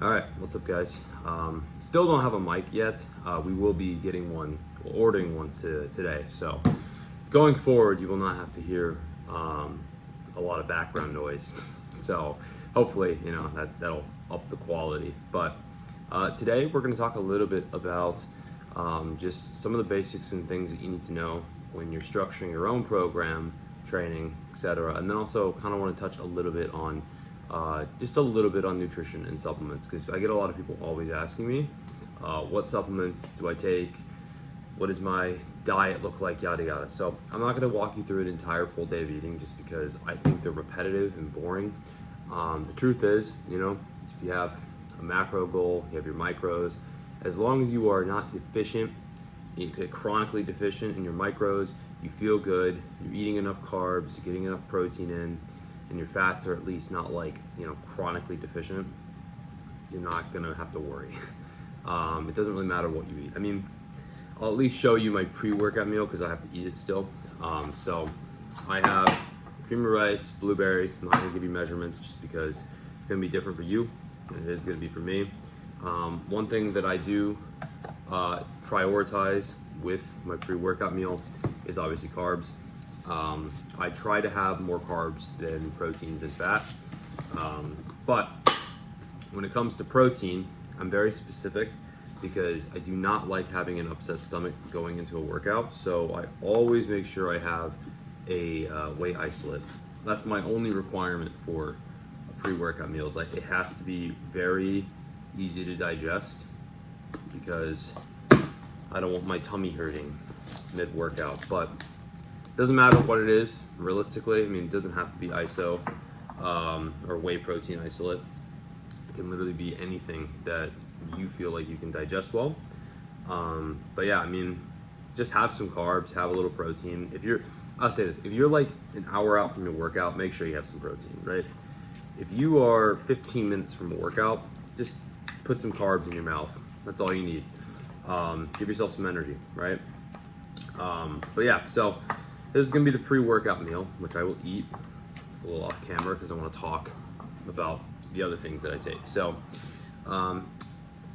All right, what's up, guys? Still don't have a mic yet. We will be getting one, ordering one today. So going forward, you will not have to hear a lot of background noise. So hopefully, that'll up the quality. But today we're going to talk a little bit about just some of the basics and things that you need to know when you're structuring your own program, training, etc. And then also kind of want to touch a little bit on just a little bit on nutrition and supplements, because I get a lot of people always asking me, what supplements do I take? What does my diet look like? Yada yada. So I'm not going to walk you through an entire full day of eating just because I think they're repetitive and boring. The truth is, if you have a macro goal, you have your micros, as long as you are not deficient, chronically deficient in your macros, you feel good, you're eating enough carbs, you're getting enough protein in, and your fats are at least not chronically deficient, you're not gonna have to worry. It doesn't really matter what you eat. I mean, I'll at least show you my pre-workout meal because I have to eat it still. So I have cream of rice, blueberries. I'm not gonna give you measurements just because it's gonna be different for you and it is gonna be for me. One thing that I do prioritize with my pre-workout meal is obviously carbs. I try to have more carbs than proteins and fat, but when it comes to protein, I'm very specific because I do not like having an upset stomach going into a workout. So I always make sure I have a whey isolate. That's my only requirement for a pre-workout meal. Is it has to be very easy to digest because I don't want my tummy hurting mid-workout. But it doesn't matter what it is, realistically. I mean, it doesn't have to be ISO or whey protein isolate. It can literally be anything that you feel like you can digest well. But yeah, I mean, just have some carbs, have a little protein. I'll say this, if you're like an hour out from your workout, make sure you have some protein, right? If you are 15 minutes from a workout, just put some carbs in your mouth. That's all you need. Give yourself some energy, right? But yeah, so this is gonna be the pre-workout meal, which I will eat a little off camera because I want to talk about the other things that I take. So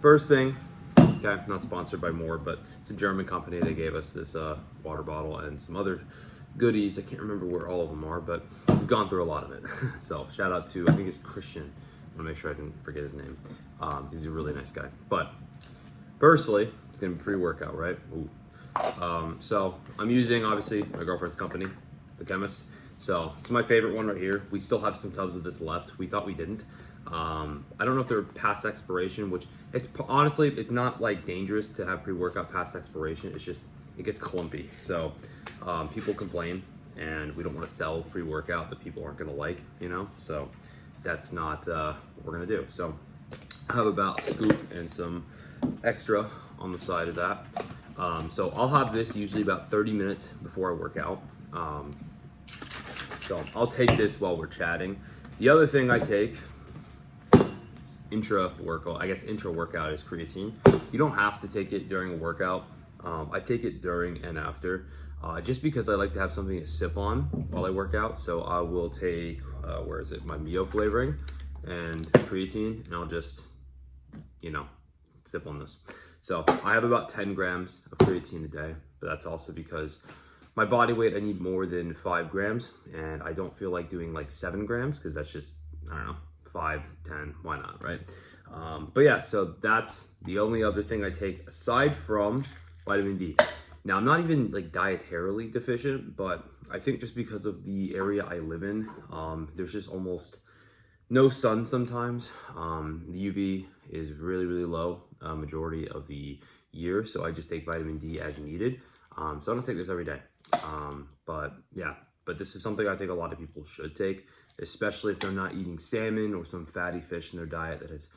first thing, okay, not sponsored by More, but it's a German company. They gave us this water bottle and some other goodies. I can't remember where all of them are, but we've gone through a lot of it. So shout out to, I think it's Christian. I want to make sure I didn't forget his name because he's a really nice guy. But firstly, it's gonna be pre-workout, right? Ooh. So I'm using, obviously, my girlfriend's company, TheXhemist. So it's my favorite one right here. We still have some tubs of this left. We thought we didn't. I don't know if they're past expiration, which honestly, it's not like dangerous to have pre-workout past expiration. It's just, it gets clumpy. So people complain and we don't want to sell pre-workout that people aren't gonna like, So that's not what we're gonna do. So I have about a scoop and some extra on the side of that. So I'll have this usually about 30 minutes before I work out. So I'll take this while we're chatting. The other thing I take, intra workout is creatine. You don't have to take it during a workout. I take it during and after, just because I like to have something to sip on while I work out. So I will take, my Mio flavoring and creatine, and I'll just, sip on this. So I have about 10 grams of creatine a day, but that's also because my body weight, I need more than 5 grams, and I don't feel like doing like 7 grams because that's just, 5, 10, why not, right? But yeah, so that's the only other thing I take aside from vitamin D. Now, I'm not even like dietarily deficient, but I think just because of the area I live in, there's just almost no sun sometimes. The UV is really, really low majority of the year, so I just take vitamin D as needed. So I don't take this every day. But this is something I think a lot of people should take, especially if they're not eating salmon or some fatty fish in their diet that has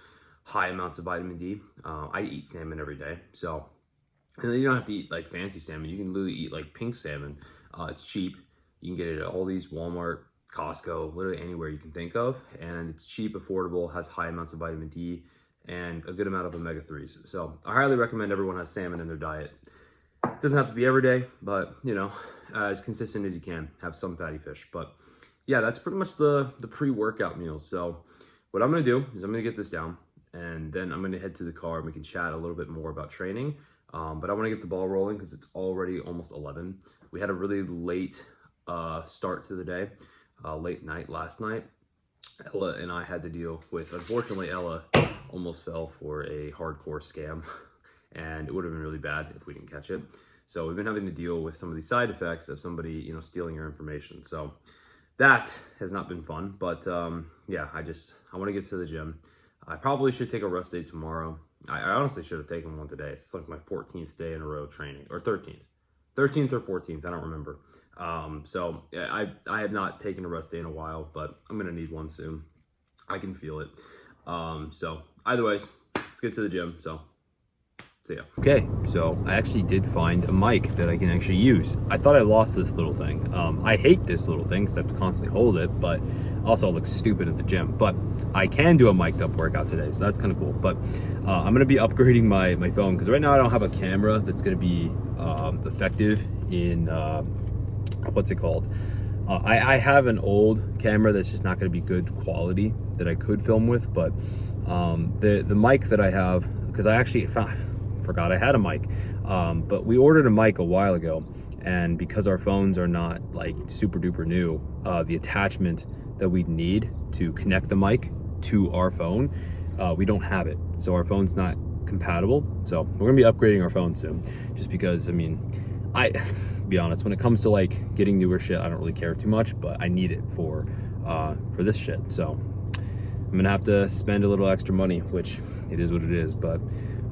high amounts of vitamin D. I eat salmon every day, so, and then you don't have to eat like fancy salmon. You can literally eat like pink salmon. It's cheap. You can get it at Aldi's, Walmart, Costco, literally anywhere you can think of, and it's cheap, affordable, has high amounts of vitamin D and a good amount of omega-3s. So I highly recommend everyone has salmon in their diet. It doesn't have to be every day, but as consistent as you can, have some fatty fish. But yeah, that's pretty much the pre-workout meal. So what I'm gonna do is I'm gonna get this down and then I'm going to head to the car and we can chat a little bit more about training. But I want to get the ball rolling because it's already almost 11. We had a really late start to the day, late night last night. Ella and I had to deal with, unfortunately, Ella almost fell for a hardcore scam, and it would have been really bad if we didn't catch it. So we've been having to deal with some of the side effects of somebody, you know, stealing your information. So that has not been fun, but yeah, I want to get to the gym. I probably should take a rest day tomorrow. I honestly should have taken one today. It's like my 14th day in a row training, or 13th or 14th. I don't remember. So yeah, I have not taken a rest day in a while, but I'm going to need one soon. I can feel it. So either ways, let's get to the gym. So see ya. Okay, so I actually did find a mic that I can actually use. I thought I lost this little thing. I hate this little thing because I have to constantly hold it, but also I look stupid at the gym. But I can do a mic'd up workout today, so that's kind of cool. But I'm gonna be upgrading my phone because right now I don't have a camera that's gonna be effective in what's it called? I have an old camera that's just not gonna be good quality that I could film with, but the mic that I have, because I actually forgot I had a mic, but we ordered a mic a while ago, and because our phones are not like super duper new, the attachment that we'd need to connect the mic to our phone, we don't have it, so our phone's not compatible. So we're gonna be upgrading our phone soon, just because, I mean, be honest, when it comes to like getting newer shit, I don't really care too much, but I need it for this shit. So I'm gonna have to spend a little extra money, which it is what it is, but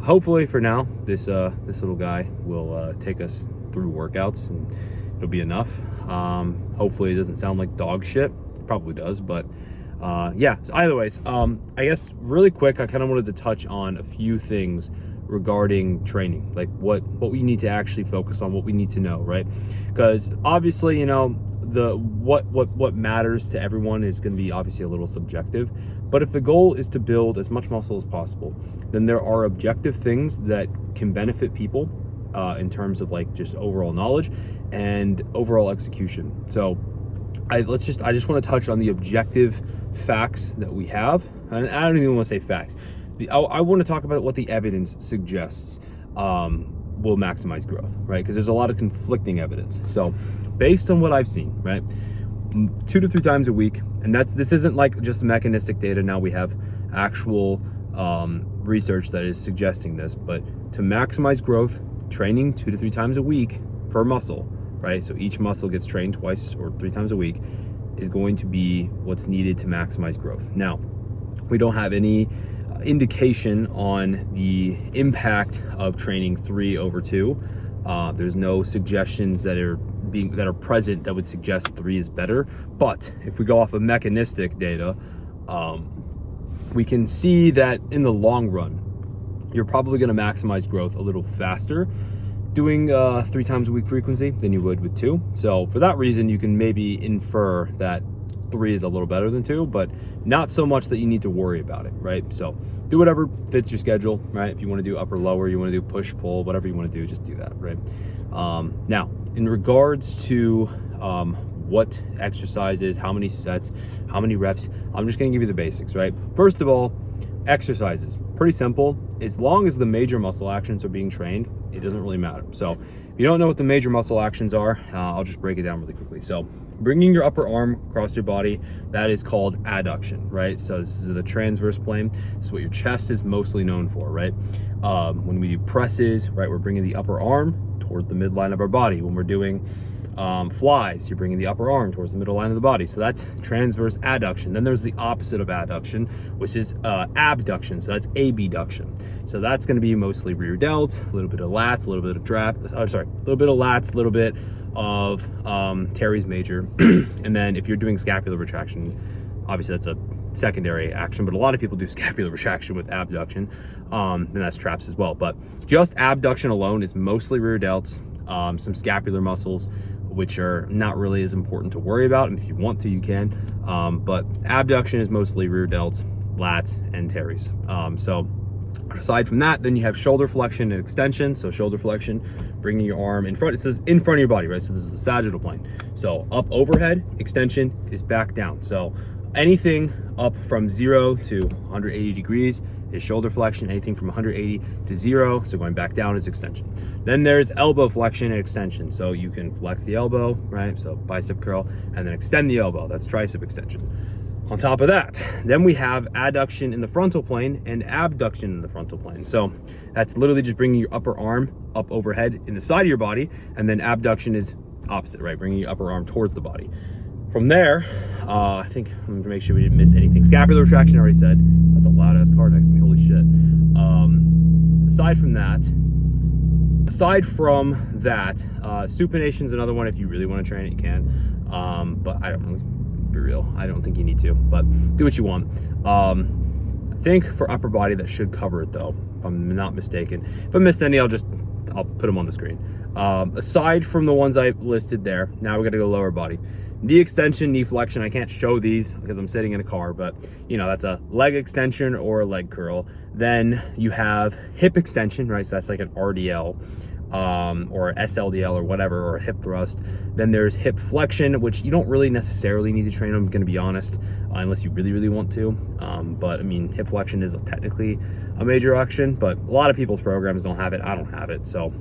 hopefully for now, this little guy will take us through workouts and it'll be enough. Hopefully it doesn't sound like dog shit. It probably does, but yeah, so either ways, I guess really quick, I kind of wanted to touch on a few things regarding training, like what we need to actually focus on, what we need to know, right? Because obviously, you know, what matters to everyone is going to be obviously a little subjective, but if the goal is to build as much muscle as possible, then there are objective things that can benefit people in terms of like just overall knowledge and overall execution. So I just want to touch on the objective facts that we have, and I don't even want to say facts. I want to talk about what the evidence suggests will maximize growth, right? Because there's a lot of conflicting evidence. So based on what I've seen, right, 2 to 3 times a week, and this isn't like just mechanistic data. Now we have actual research that is suggesting this, but to maximize growth, training 2 to 3 times a week per muscle, right? So each muscle gets trained 2 or 3 times a week is going to be what's needed to maximize growth. Now, we don't have any indication on the impact of training 3/2. There's no suggestions that are present that would suggest 3 is better. But if we go off of mechanistic data, we can see that in the long run, you're probably going to maximize growth a little faster doing 3 times a week frequency than you would with 2. So for that reason, you can maybe infer that 3 is a little better than 2, but not so much that you need to worry about it, right? So do whatever fits your schedule, right? If you want to do upper lower, you want to do push pull, whatever you want to do, just do that, right? Now, in regards to what exercises, how many sets, how many reps, I'm just going to give you the basics, right? First of all, exercises, pretty simple. As long as the major muscle actions are being trained, it doesn't really matter. So if you don't know what the major muscle actions are, I'll just break it down really quickly. So bringing your upper arm across your body, that is called adduction, right? So this is the transverse plane. This is what your chest is mostly known for, right? When we do presses, right, we're bringing the upper arm towards the midline of our body. When we're doing flies, you're bringing the upper arm towards the middle line of the body. So that's transverse adduction. Then there's the opposite of adduction, which is abduction. So that's abduction. So that's going to be mostly rear delts, a little bit of lats, a little bit of a little bit of lats, a little bit of teres major. And then if you're doing scapular retraction, obviously that's a secondary action, but a lot of people do scapular retraction with abduction, and that's traps as well. But just abduction alone is mostly rear delts, some scapular muscles, which are not really as important to worry about, and if you want to, you can. But abduction is mostly rear delts, lats, and teres. So aside from that, then you have shoulder flexion and extension. So shoulder flexion, bringing your arm in front. It says in front of your body, right? So this is the sagittal plane. So up overhead, extension is back down. So anything up from 0 to 180 degrees is shoulder flexion. Anything from 180 to 0, so going back down, is extension. Then there's elbow flexion and extension. So you can flex the elbow, right? So bicep curl, and then extend the elbow. That's tricep extension. On top of that, then we have adduction in the frontal plane and abduction in the frontal plane. So that's literally just bringing your upper arm up overhead in the side of your body, and then abduction is opposite, right? Bringing your upper arm towards the body. From there, I think I'm gonna make sure we didn't miss anything. Scapular retraction, I already said. That's a loud ass car next to me, holy shit. Aside from that, supination's another one. If you really want to train it, you can. But I don't really, be real, I don't think you need to, but do what you want. I think for upper body that should cover it though, if I'm not mistaken. If I missed any, I'll put them on the screen. Aside from the ones I listed there, now we're gonna go lower body. Knee extension, knee flexion. I can't show these because I'm sitting in a car, but you know, that's a leg extension or a leg curl. Then you have hip extension, right? So that's like an RDL or SLDL or whatever, or a hip thrust. Then there's hip flexion, which you don't really necessarily need to train on, I'm gonna be honest, unless you really, really want to. But I mean, hip flexion is technically a major action, but a lot of people's programs don't have it. I don't have it, so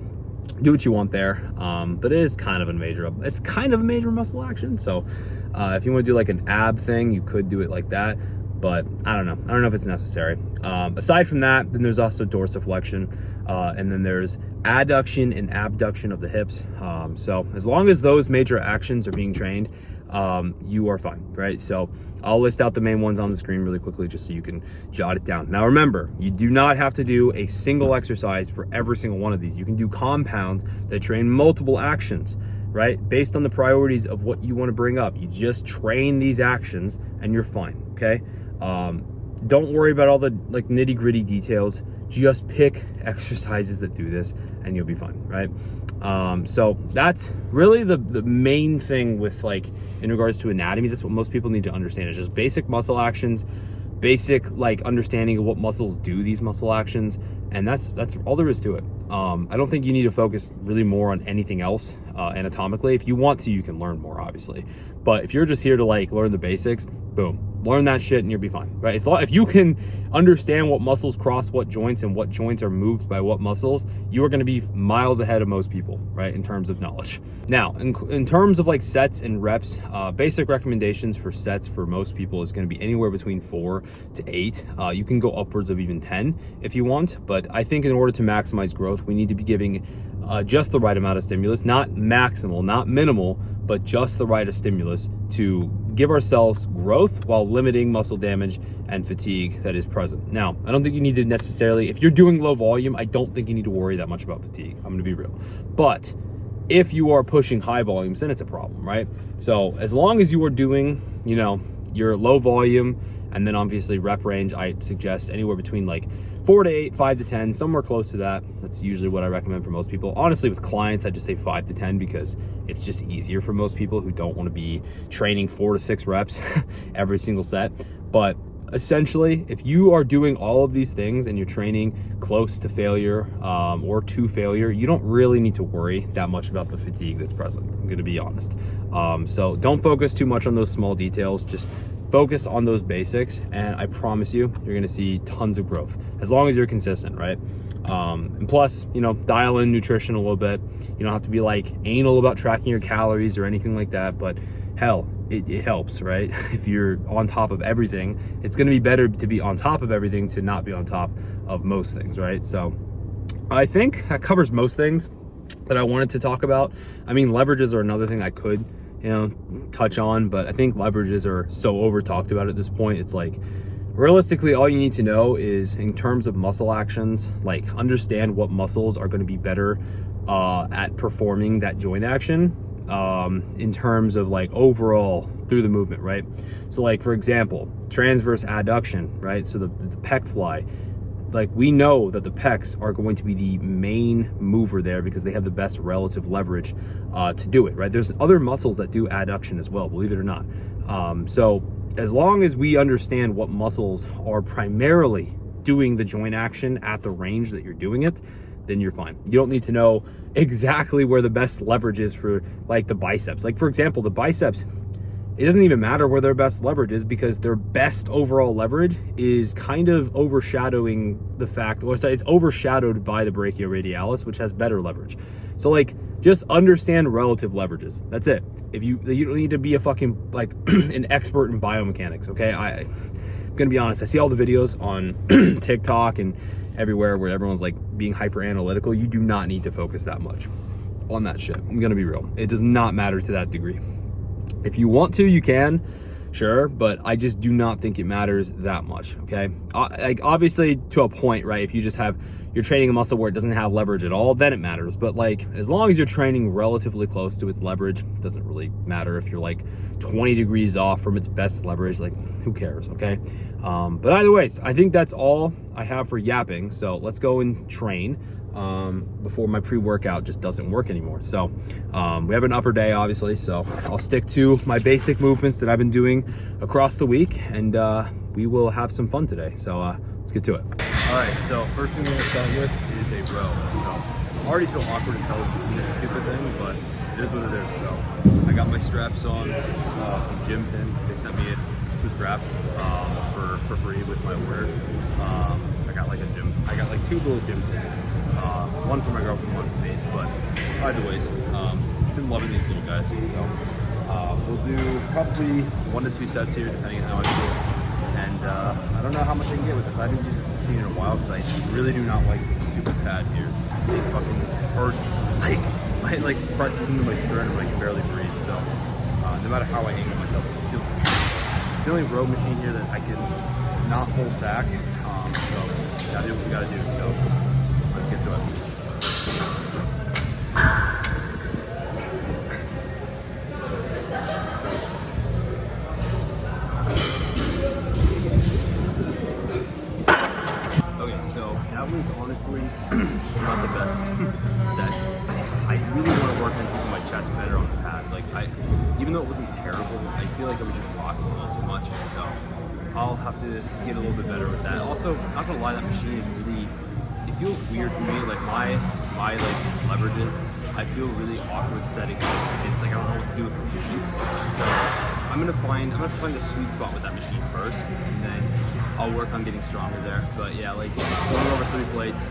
do what you want there. But it is kind of a major, it's kind of a major muscle action. So if you want to do like an ab thing, you could do it like that, but I don't know if it's necessary. Aside from that, then there's also dorsiflexion, and then there's adduction and abduction of the hips. So as long as those major actions are being trained, you are fine, right? So I'll list out the main ones on the screen really quickly just so you can jot it down. Now remember, you do not have to do a single exercise for every single one of these. You can do compounds that train multiple actions, right? Based on the priorities of what you want to bring up. You just train these actions and you're fine, okay? Don't worry about all the like nitty-gritty details. Just pick exercises that do this and you'll be fine, right? So that's really the main thing with like in regards to anatomy. That's what most people need to understand, is just basic muscle actions, basic like understanding of what muscles do these muscle actions, and that's all there is to it. I don't think you need to focus really more on anything else anatomically. If you want to, you can learn more, obviously, but if you're just here to like learn the basics, boom, learn that shit and you'll be fine, right? It's a lot, if you can understand what muscles cross what joints and what joints are moved by what muscles, you are going to be miles ahead of most people, right, in terms of knowledge. Now, in terms of like sets and reps, basic recommendations for sets for most people is going to be anywhere between 4 to 8. You can go upwards of even 10 if you want, but I think in order to maximize growth, we need to be giving just the right amount of stimulus, not maximal, not minimal, but just the right of stimulus to give ourselves growth while limiting muscle damage and fatigue that is present. Now, I don't think you need to necessarily, if you're doing low volume, I don't think you need to worry that much about fatigue. I'm gonna be real. But if you are pushing high volumes, then it's a problem, right? So as long as you are doing, you know, your low volume, and then obviously rep range, I suggest anywhere between like 4 to 8, 5 to 10, somewhere close to that. That's usually what I recommend for most people. Honestly, with clients, I just say 5 to 10 because it's just easier for most people who don't want to be training 4 to 6 reps every single set. But essentially, if you are doing all of these things and you're training close to failure or to failure, you don't really need to worry that much about the fatigue that's present. I'm going to be honest. So don't focus too much on those small details. Just focus on those basics, and I promise you, you're gonna see tons of growth as long as you're consistent, right? And plus, you know, dial in nutrition a little bit. You don't have to be like anal about tracking your calories or anything like that, but hell, it helps, right? If you're on top of everything, it's gonna be better to be on top of everything to not be on top of most things, right? So I think that covers most things that I wanted to talk about. I mean, leverages are another thing I could, you know, touch on, but I think leverages are so over talked about at this point. It's like, realistically, all you need to know is in terms of muscle actions, like understand what muscles are going to be better at performing that joint action in terms of like overall through the movement, right? So like, for example, transverse adduction, right? So the pec fly, like we know that the pecs are going to be the main mover there because they have the best relative leverage to do it, right? There's other muscles that do adduction as well, believe it or not. So as long as we understand what muscles are primarily doing the joint action at the range that you're doing it, then you're fine. You don't need to know exactly where the best leverage is for like the biceps. Like for example, the biceps, it doesn't even matter where their best leverage is, because their best overall leverage is kind of overshadowing the fact, or it's overshadowed by the brachioradialis, which has better leverage. So like, just understand relative leverages. That's it. If you don't need to be a fucking like an expert in biomechanics, okay? I'm gonna be honest, I see all the videos on TikTok and everywhere where everyone's like being hyper analytical. You do not need to focus that much on that shit. I'm gonna be real. It does not matter to that degree. If you want to, you can, sure, but I just do not think it matters that much, okay? Like, obviously, to a point, right? If you just you're training a muscle where it doesn't have leverage at all, then it matters. But like, as long as you're training relatively close to its leverage, it doesn't really matter if you're like 20 degrees off from its best leverage. Like, who cares, okay? But either way, I think that's all I have for yapping. So let's go and train before my pre-workout just doesn't work anymore. So we have an upper day, obviously, so I'll stick to my basic movements that I've been doing across the week, and we will have some fun today. So let's get to it. All right, so first thing we're gonna start with is a row. So I already feel awkward as hell using this stupid thing, but it is what it is. So I got my straps on from Gym Pin. They sent me some straps for free with my order. I got like 2 little gym pins, one for my girlfriend, one for me. But either ways, been loving these little guys. So we'll do probably 1 to 2 sets here, depending on how I feel. And I don't know how much I can get with this. I haven't used this machine in a while because I really do not like this stupid pad here. It fucking hurts. It presses into my sternum and I can barely breathe. So no matter how I angle myself, it just feels weird. It's the only row machine here that I can not full stack. So gotta do what we gotta do. So let's get to it. Okay, so that was honestly not the best set. I really want to work on keeping my chest better on the pad. Like, even though it wasn't terrible, I feel like I was just rocking a little too much. So I'll have to get a little bit better with that. Also, not gonna lie, that machine is really, it feels weird for me. Like my like leverages, I feel really awkward setting up. It's like I don't know what to do with the machine. So I'm gonna find the sweet spot with that machine first, and then I'll work on getting stronger there. But yeah, like going over 3 plates,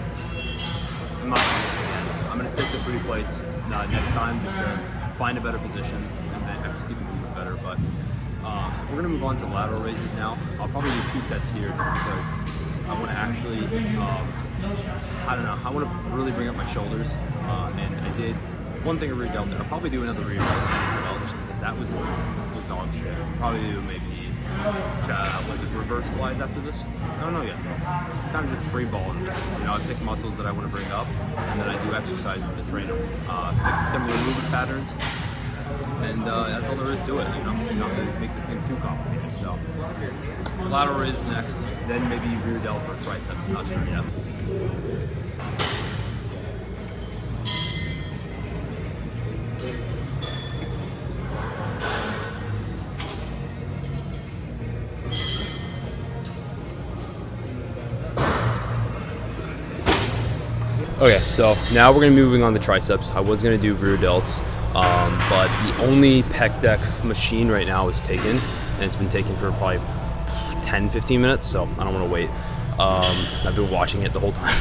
I'm not gonna do it again. I'm gonna stick to 3 plates next time, just to find a better position and then execute the movement better. But we're gonna move on to lateral raises now. I'll probably do 2 sets here just because I want to actually, I don't know, I want to really bring up my shoulders. And I did one thing I really dealt there. I'll probably do another rear as well, just because that was dog shit. Probably do maybe, was it reverse flies after this? I don't know yet. Kind of just free balling this. You know, I pick muscles that I want to bring up, and then I do exercises to train them. Stick to similar movement patterns. And that's all there is to it, you know. You don't have to make this thing too complicated. So, lateral raises next, then maybe rear delts or triceps. I'm not sure yet. Okay, so now we're gonna be moving on to triceps. I was gonna do rear delts, but the only pec deck machine right now is taken, and it's been taken for probably 10-15 minutes, so I don't want to wait. I've been watching it the whole time.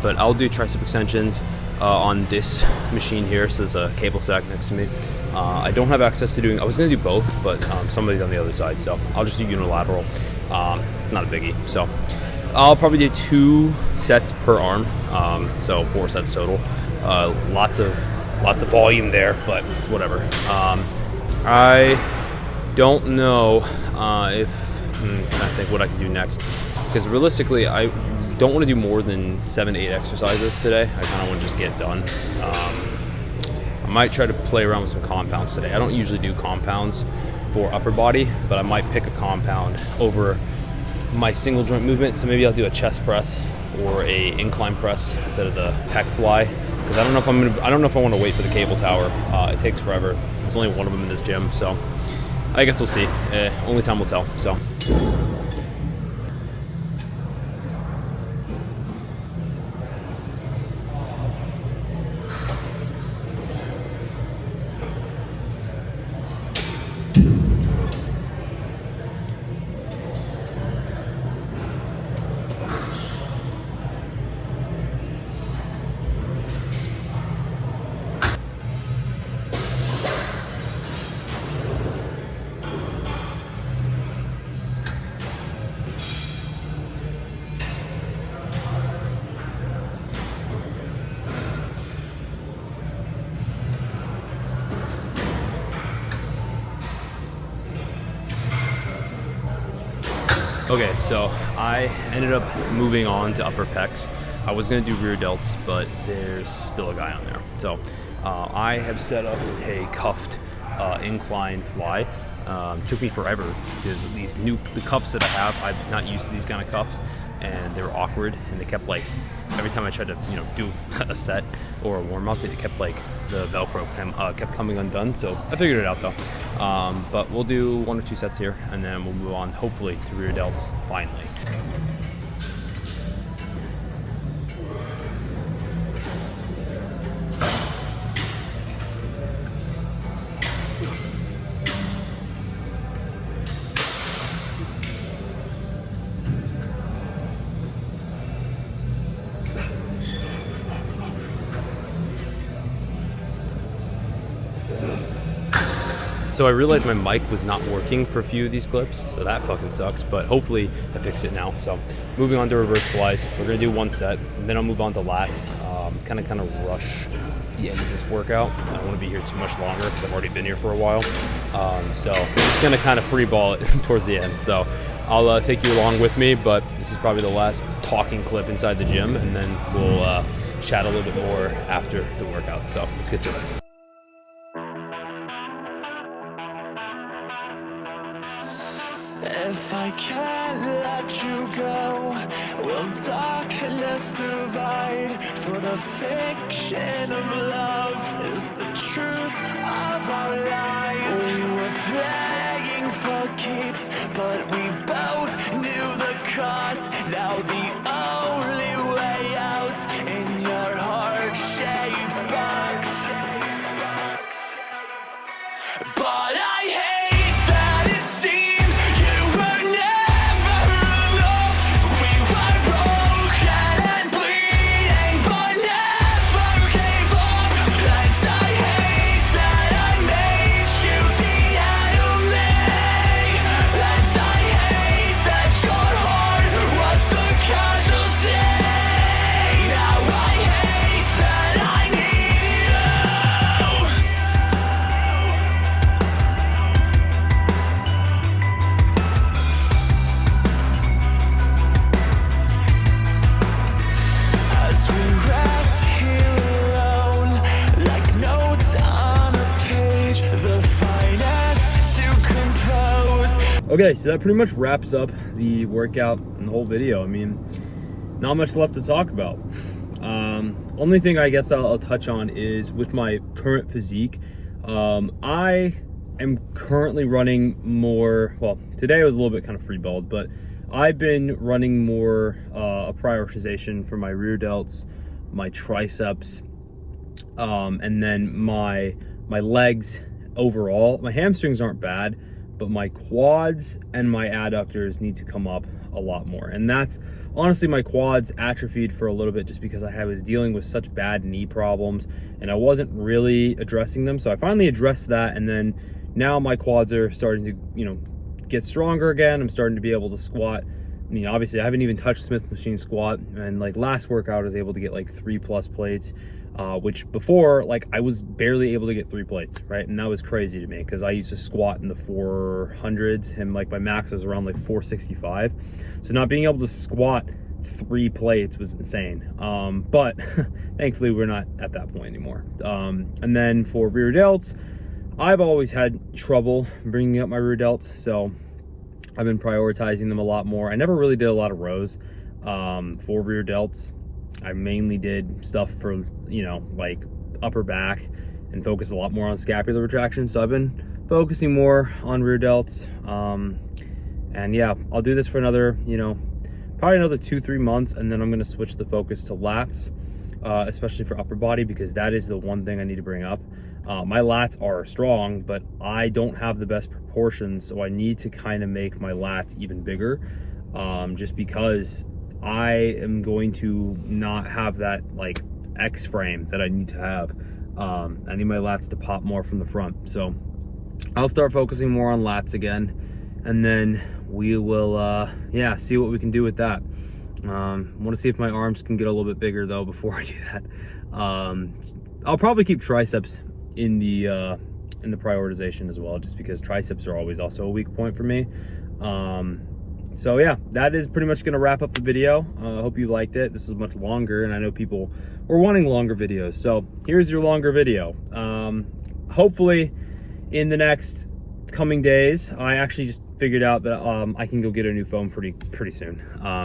But I'll do tricep extensions on this machine here, so there's a cable stack next to me. I don't have access to doing, I was going to do both, but somebody's on the other side, so I'll just do unilateral. Not a biggie. So I'll probably do 2 sets per arm, so 4 sets total. Lots of volume there, but it's whatever. I don't know if I think what I can do next, because realistically I don't want to do more than 7 to 8 exercises today. I kind of want to just get done. I might try to play around with some compounds today. I don't usually do compounds for upper body, but I might pick a compound over my single joint movement. So maybe I'll do a chest press or a incline press instead of the pec fly, because I don't know if I want to wait for the cable tower. It takes forever. There's only one of them in this gym, so I guess we'll see. Only time will tell. So. Okay, so I ended up moving on to upper pecs. I was gonna do rear delts, but there's still a guy on there. So I have set up a cuffed incline fly. Took me forever because the cuffs that I have, I'm not used to these kind of cuffs, and they were awkward, and they kept like, every time I tried to do a set or a warm up, it kept like the Velcro kept coming undone. So I figured it out though. But we'll do 1 or 2 sets here, and then we'll move on hopefully to rear delts finally. So I realized my mic was not working for a few of these clips, so that fucking sucks, but hopefully I fixed it now. So moving on to reverse flies, we're gonna do 1 set, and then I'll move on to lats. Kind of rush the end of this workout. I don't wanna be here too much longer because I've already been here for a while. So we're just gonna kind of free ball it towards the end. So I'll take you along with me, but this is probably the last talking clip inside the gym, and then we'll chat a little bit more after the workout. So let's get to it. If I can't let you go, will darkness divide? For the fiction of love is the truth of our lies. We were playing for keeps, but we both knew the cost. Now the only way out in your heart-shaped box. But I hate that it seems you were never enough. We were broken and bleeding, but never gave up. And I hate that I made you the enemy. And I hate that your heart was the casualty. Now I hate that I need you. As we rest here alone, like notes on a page, the finest to compose. Okay, so that pretty much wraps up the workout and the whole video. I mean, not much left to talk about. Only thing I guess I'll touch on is with my current physique. I am currently running more, well, today I was a little bit kind of free-balled, but I've been running more a prioritization for my rear delts, my triceps, and then my legs overall. My hamstrings aren't bad, but my quads and my adductors need to come up a lot more. And that's honestly, my quads atrophied for a little bit just because I was dealing with such bad knee problems and I wasn't really addressing them. So I finally addressed that, and then now my quads are starting to, get stronger again. I'm starting to be able to squat. I mean, obviously I haven't even touched Smith machine squat, and like last workout I was able to get like 3+ plates, which before, like, I was barely able to get 3 plates, right? And that was crazy to me because I used to squat in the 400s, and like my max was around like 465. So not being able to squat 3 plates was insane. But thankfully we're not at that point anymore. And then for rear delts, I've always had trouble bringing up my rear delts, so I've been prioritizing them a lot more. I never really did a lot of rows for rear delts. I mainly did stuff for, like upper back, and focused a lot more on scapular retraction. So I've been focusing more on rear delts. And yeah, I'll do this for another, probably another 2-3 months, and then I'm gonna switch the focus to lats, especially for upper body, because that is the one thing I need to bring up. My lats are strong, but I don't have the best proportions, so I need to kind of make my lats even bigger, just because I am going to not have that like X frame that I need to have. I need my lats to pop more from the front, so I'll start focusing more on lats again, and then we will see what we can do with that. Want to see if my arms can get a little bit bigger though before I do that. I'll probably keep triceps in the prioritization as well, just because triceps are always also a weak point for me. So yeah, that is pretty much gonna wrap up the video. I hope you liked it. This is much longer, and I know people were wanting longer videos. So here's your longer video. Hopefully in the next coming days, I actually just figured out that I can go get a new phone pretty soon.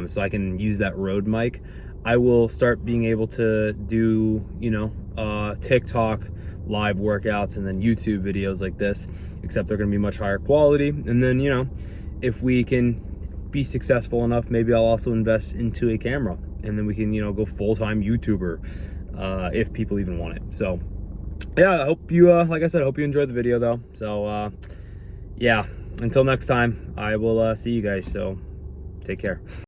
So I can use that Rode mic. I will start being able to do, you know, TikTok live workouts and then YouTube videos like this, except they're gonna be much higher quality. And then, you know, if we can be successful enough, maybe I'll also invest into a camera, and then we can, you know, go full-time YouTuber if people even want it. So yeah, I hope you like I said, I hope you enjoyed the video though. So yeah, until next time, I will see you guys. So take care.